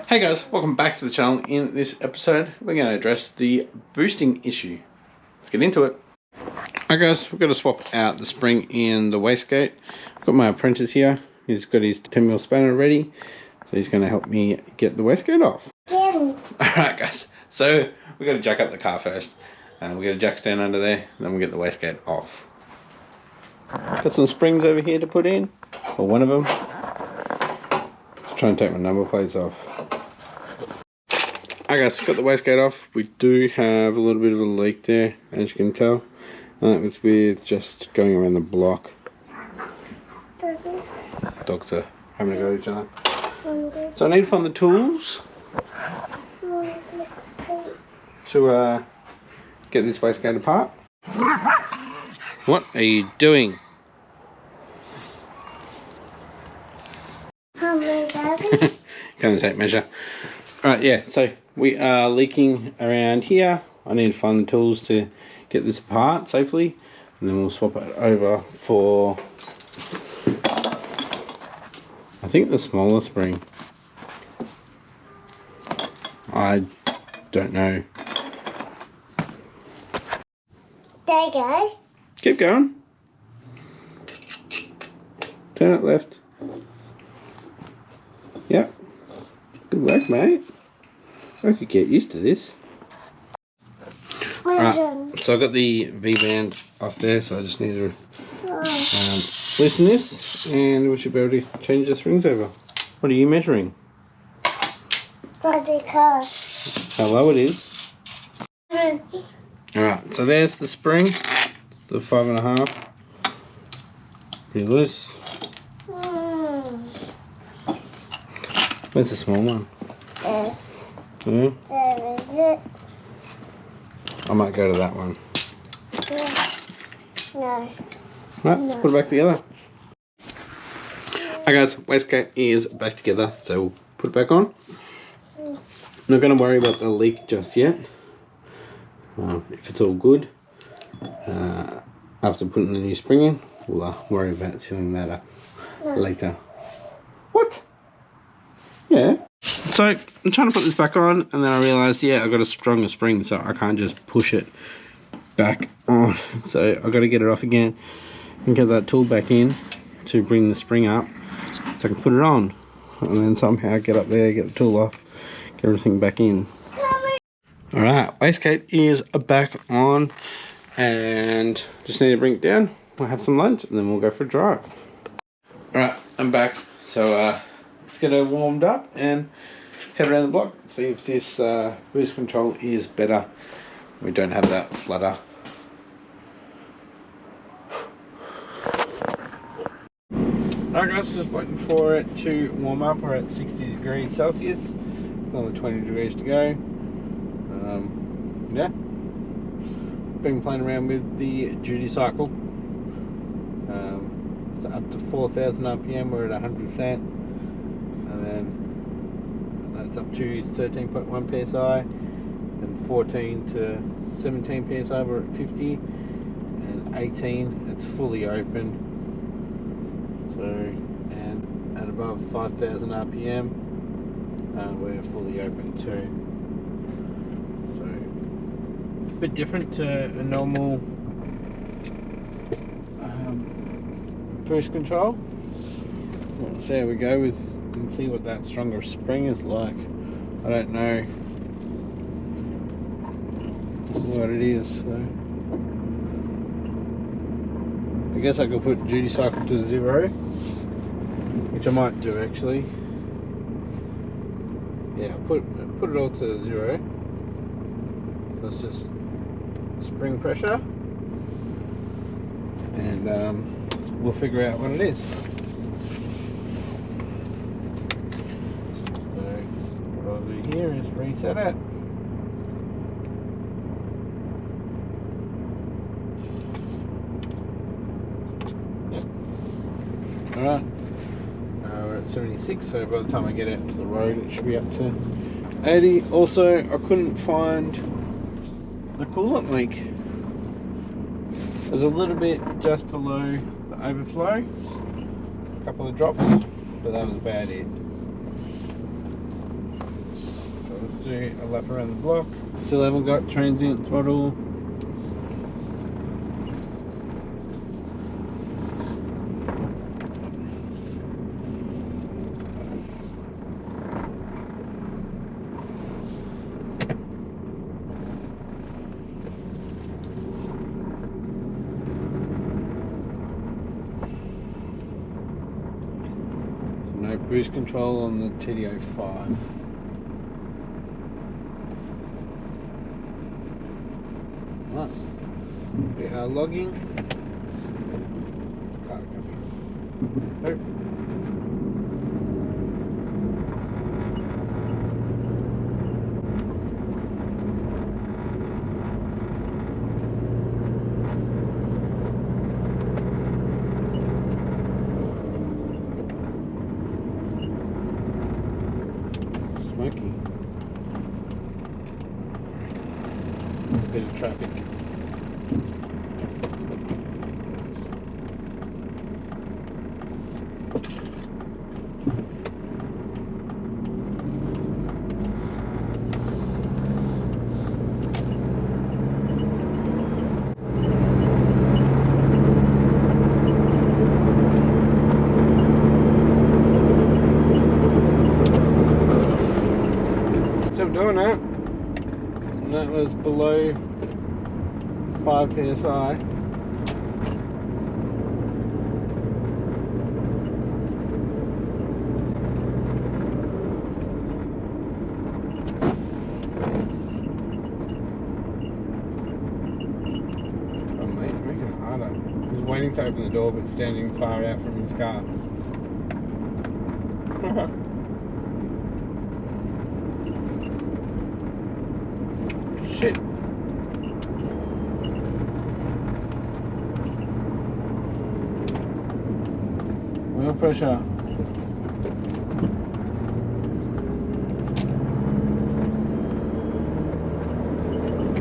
Hey guys, welcome back to the channel. In this episode, we're going to address the boosting issue. Let's get into it. Alright guys, we've got to swap out the spring in the wastegate. I've got my apprentice here. He's got his 10mm spanner ready. So he's going to help me get the wastegate off. Alright guys, so we've got to jack up the car first. We've got to jack stand under there, then we'll get the wastegate off. Got some springs over here to put in, or one of them. Just try and take my number plates off. Alright guys, got the wastegate off. We do have a little bit of a leak there, as you can tell. And that was with just going around the block. Dogs are having a go at each other. So I need to find the tools to get this wastegate apart. What are you doing? Kind of tape measure. Alright, yeah, so we are leaking around here. I need to find the tools to get this apart safely, and then we'll swap it over for, I think, the smaller spring. I don't know. There you go. Keep going. Turn it left. Yep. Good work, mate. I could get used to this. Right, so I've got the V-band off there, so I just need to loosen this, and we should be able to change the springs over. What are you measuring? How low it is. Alright, so there's the spring, the 5.5. Pretty loose. Where's the small one? Yeah. I might go to that one. No. Right, let's put it back together. Alright guys, wastegate is back together, so we'll put it back on. Not going to worry about the leak just yet. If it's all good, after putting the new spring in, we'll worry about sealing that up later. What? Yeah. So I'm trying to put this back on, and then I realised, yeah, I've got a stronger spring, so I can't just push it back on. So I've got to get it off again and get that tool back in to bring the spring up so I can put it on, and then somehow get up there, get the tool off, get everything back in. Alright, wastegate is back on, and just need to bring it down. We'll have some lunch and then we'll go for a drive. Alright, I'm back. So let's get her warmed up and head around the block, see if this boost control is better. We don't have that flutter. Alright guys, just waiting for it to warm up. We're at 60 degrees Celsius. Another 20 degrees to go. Yeah. Been playing around with the duty cycle. So up to 4,000 RPM, we're at 100%. And then that's up to 13.1 psi, and 14 to 17 psi we're at 50, and 18 it's fully open. So, and at above 5,000 RPM we're fully open too. So it's a bit different to a normal boost control. Let's see how we go with and see what that stronger spring is like. I don't know what it is, so I guess I could put duty cycle to 0, which I might do actually. Yeah, put it all to 0. That's just spring pressure, and we'll figure out what it is. Here is reset it. Yep. Alright. We're at 76, so by the time I get out to the road it should be up to 80. Also, I couldn't find the coolant leak. There's a little bit just below the overflow, a couple of drops, but that was about it. let's do a lap around the block. Still haven't got transient throttle. No boost control on the TD05. Right, we are logging. Car coming. Nope. Smoky. Bit of traffic. Still doing it, and that was below 5 psi. Oh mate, making it harder. He's waiting to open the door but standing far out from his car. Shit. Wheel pressure.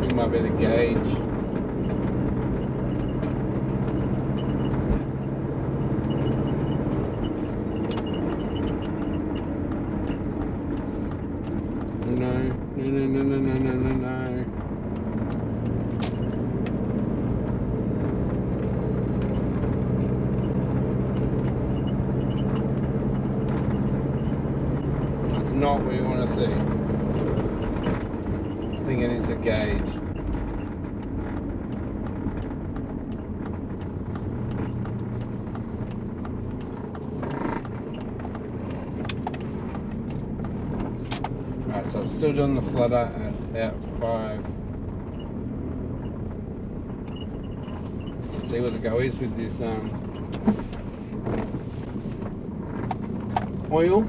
It might be the gauge. No. That's not what you want to see. I think it is the gauge. Right, so I'm still doing the flutter at about 5. Let's see what the go is with this oil.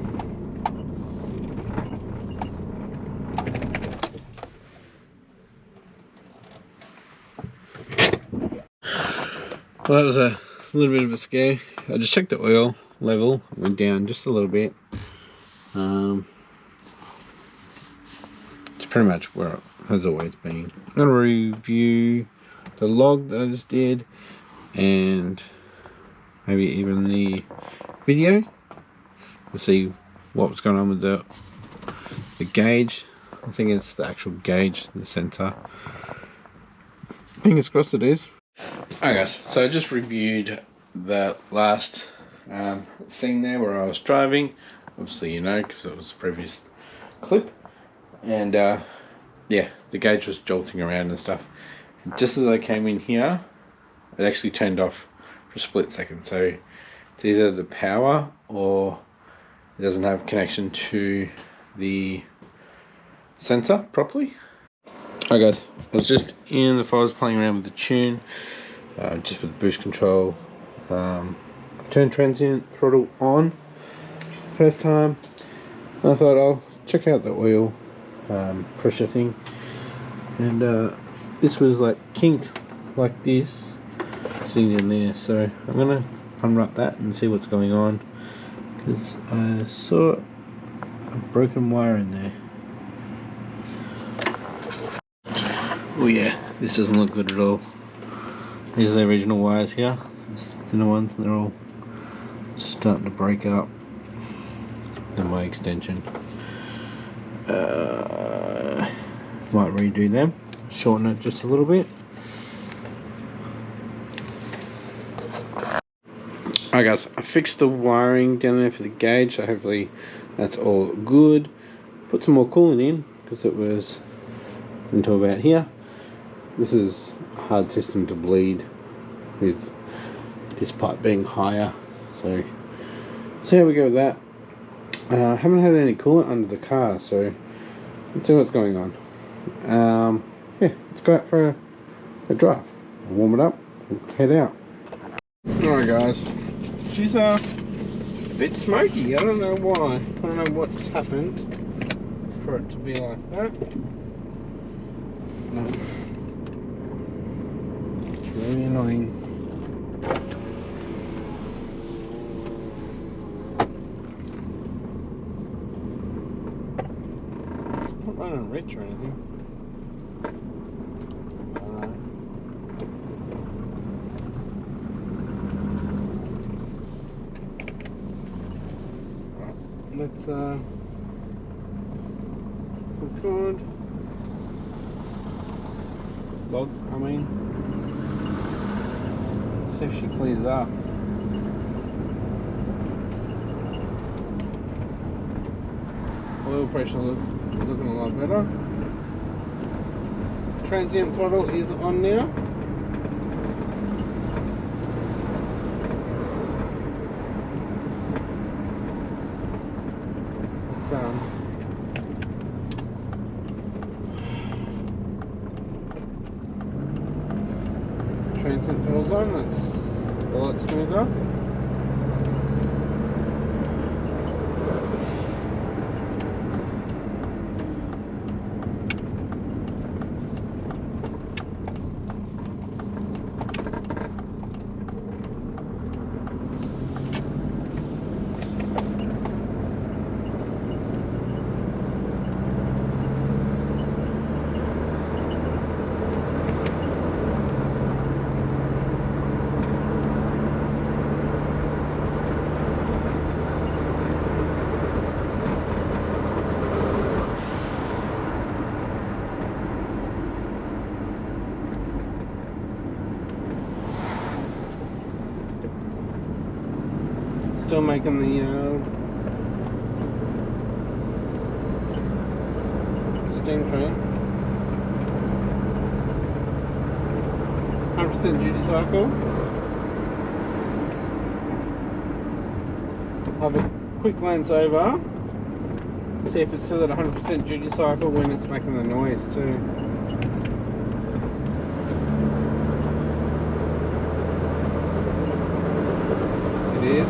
Well, that was a little bit of a scare. I just checked the oil level, it went down just a little bit. It's pretty much where it has always been. I'm going to review the log that I just did and maybe even the video to see what was going on with the gauge. I think it's the actual gauge, the sensor. Fingers crossed it is. Alright guys, so I just reviewed that last scene there where I was driving. Obviously you know, because it was the previous clip. And yeah, the gauge was jolting around and stuff. And just as I came in here, it actually turned off for a split second. So it's either the power or it doesn't have connection to the sensor properly. Hi guys, I was just in the files playing around with the tune, just with the boost control. I turned transient throttle on first time. I thought I'll check out the oil pressure thing, and this was like kinked like this, sitting in there. So I'm gonna unwrap that and see what's going on, because I saw a broken wire in there. Oh yeah, this doesn't look good at all. These are the original wires here, these thinner ones, and they're all starting to break up. Then my extension. Might redo them, shorten it just a little bit. Alright guys, I fixed the wiring down there for the gauge, so hopefully that's all good. Put some more coolant in, because it was until about here. This is a hard system to bleed with this pipe being higher, so see how we go with that. I haven't had any coolant under the car, so let's see what's going on. Yeah, let's go out for a drive. Warm it up, head out. Alright guys, she's a bit smoky. I don't know why. I don't know what's happened for it to be like that. No. It's really annoying. It's not running rich or anything. Let's record log, I mean, see if she clears up. Oil pressure looking a lot better. Transient throttle is on now. Transient throttle's on, that's a lot smoother. Still making the steam train. 100% duty cycle. Have a quick glance over. See if it's still at 100% duty cycle when it's making the noise too. It is.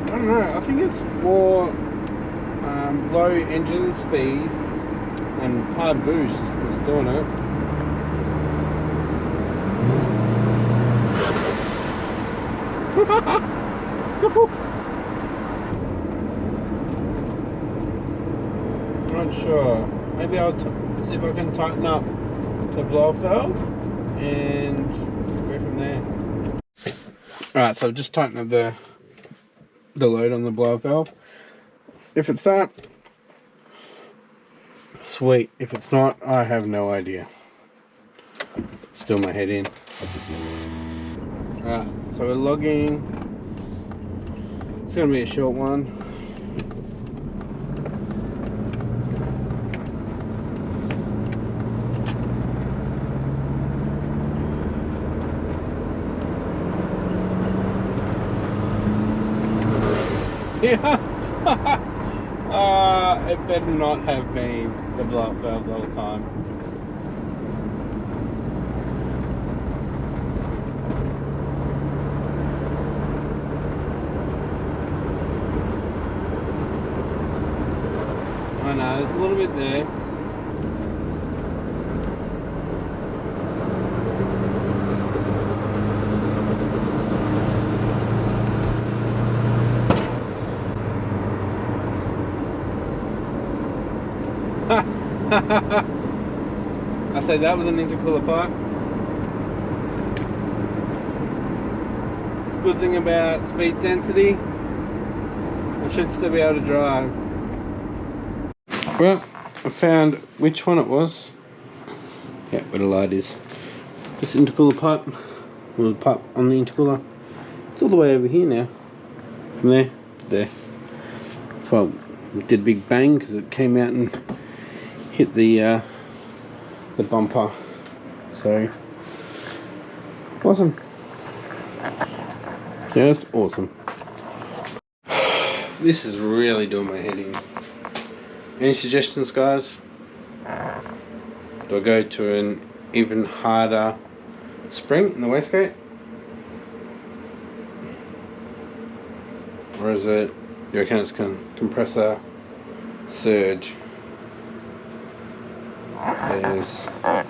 I don't know, I think it's more low engine speed and high boost is doing it. I'm not sure. Maybe I'll see if I can tighten up the blow-off valve and go from there. Alright, so I've just tightened up the load on the blow-off valve. If it's that, sweet. If it's not, I have no idea. Still my head in. Alright, so we're logging. It's going to be a short one. Yeah. It better not have been the blow-off valve the whole time. I know, there's a little bit there. I say that was an intercooler pipe. Good thing about speed density, I should still be able to drive. Well, I found which one it was. Yeah, where the light is. This intercooler pipe, well, the pipe on the intercooler, it's all the way over here now. From there to there. Well, it did a big bang because it came out and hit the bumper. So awesome. Just awesome. This is really doing my head in. Any suggestions, guys? Do I go to an even harder spring in the wastegate? Or is it, you reckon it's compressor surge? There's a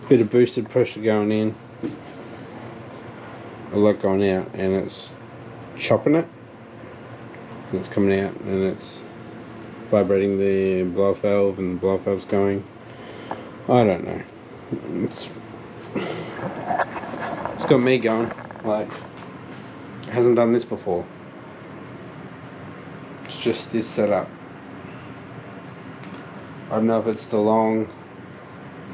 bit of boosted pressure going in, a lot going out, and it's chopping it, and it's coming out, and it's vibrating the blow valve, and the blow valve's going. I don't know. It's got me going like it hasn't done this before. It's just this setup. I don't know if it's the long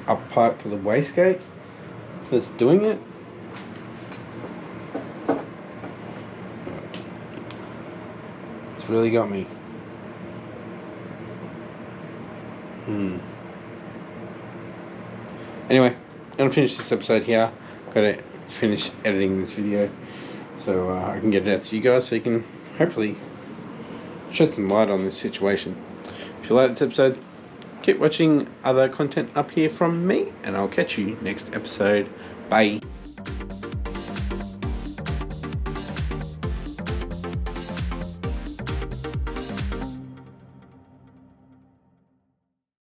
up pipe for the wastegate that's doing it. It's really got me. Anyway, I'm gonna finish this episode here. Gotta finish editing this video so I can get it out to you guys so you can hopefully shed some light on this situation. If you like this episode, keep watching other content up here from me, and I'll catch you next episode. Bye.